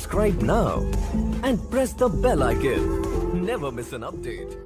subscribe now and press the bell icon. Never miss an update.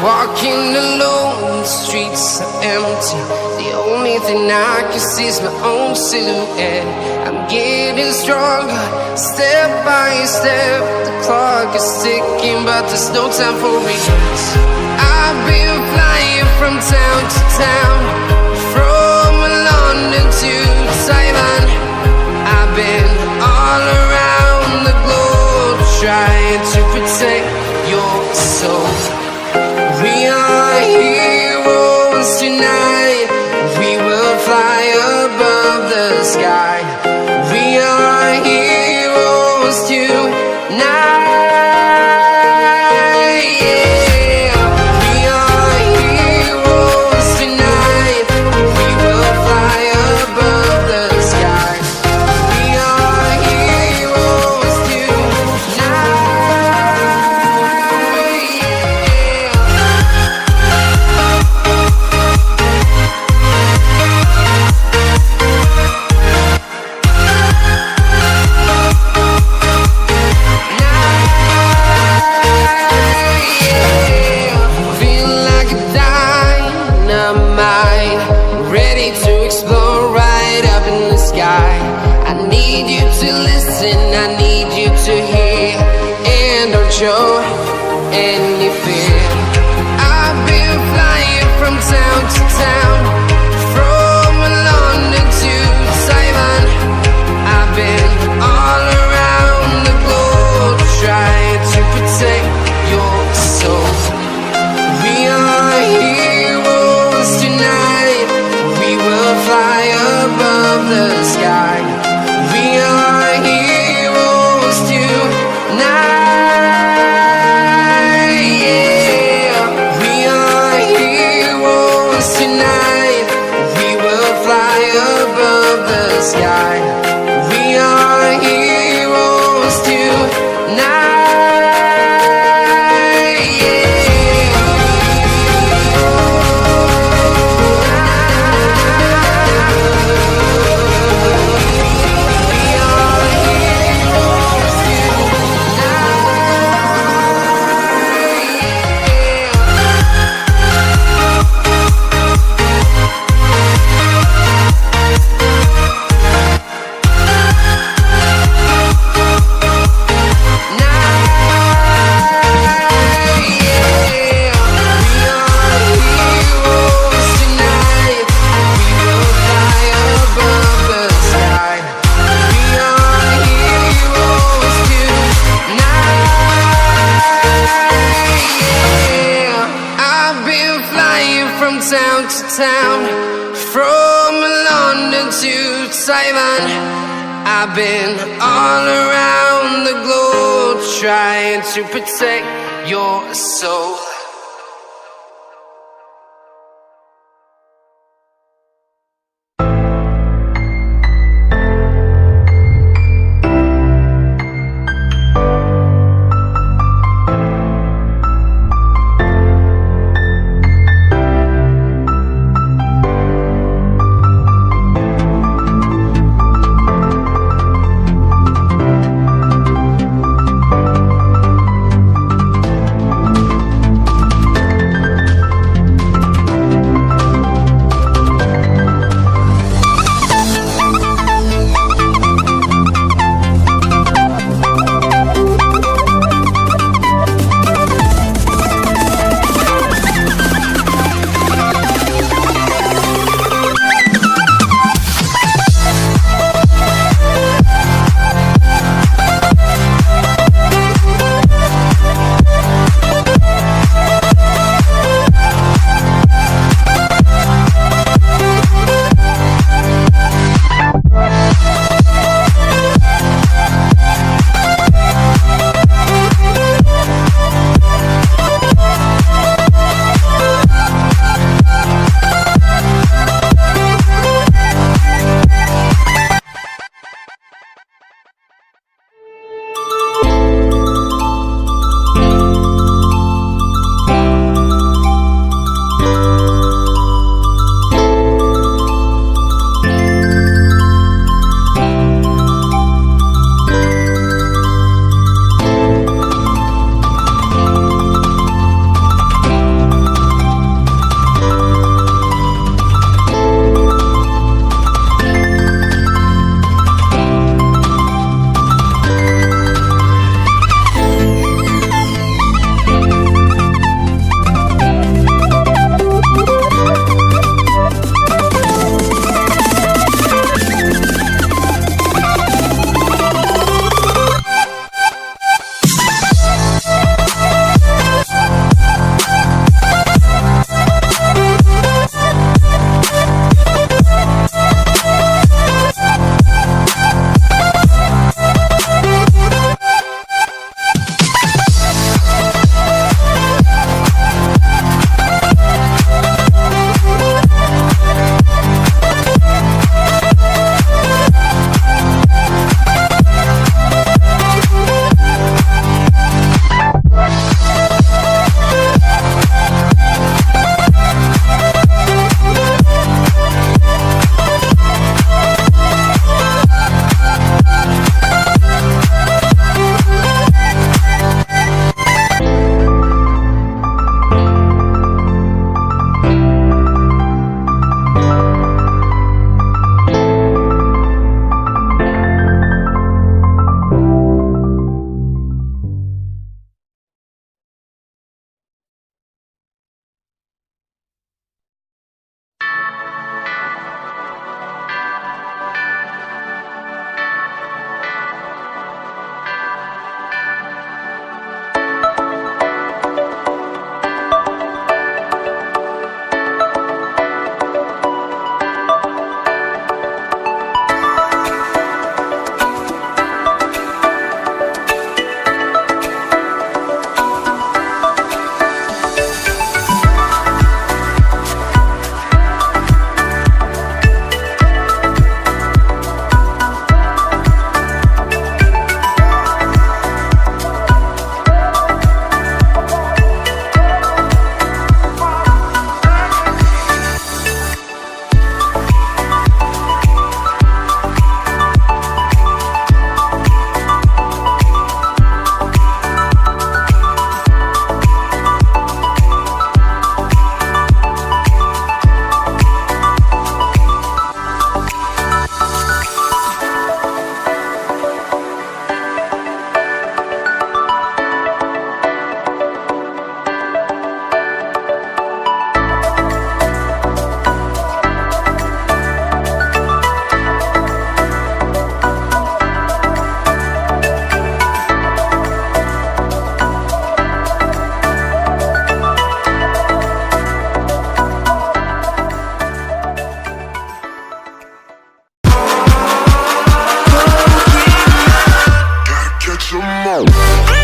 Walking alone, the streets are empty. The only thing I can see is my own silhouette. I'm getting stronger, step by step. The clock is ticking, but there's no time for regrets. I've been flying from town to town, from London to Taiwan. I've been all around the globe, trying to protect your soul. We are heroes tonight. We will fly above the sky. We are heroes tonight. Yeah. We are heroes tonight. We will fly above the sky. We are heroes show anything. I've been flying from town to town, from London to Taiwan. I've been all around the globe trying to protect your soul. We are heroes tonight. We will fly above the sky. We are heroes tonight. Yeah. We are heroes tonight. We will fly above the sky. We are heroes tonight. Town to town, from London to Taiwan. I've been all around the globe trying to protect your soul. I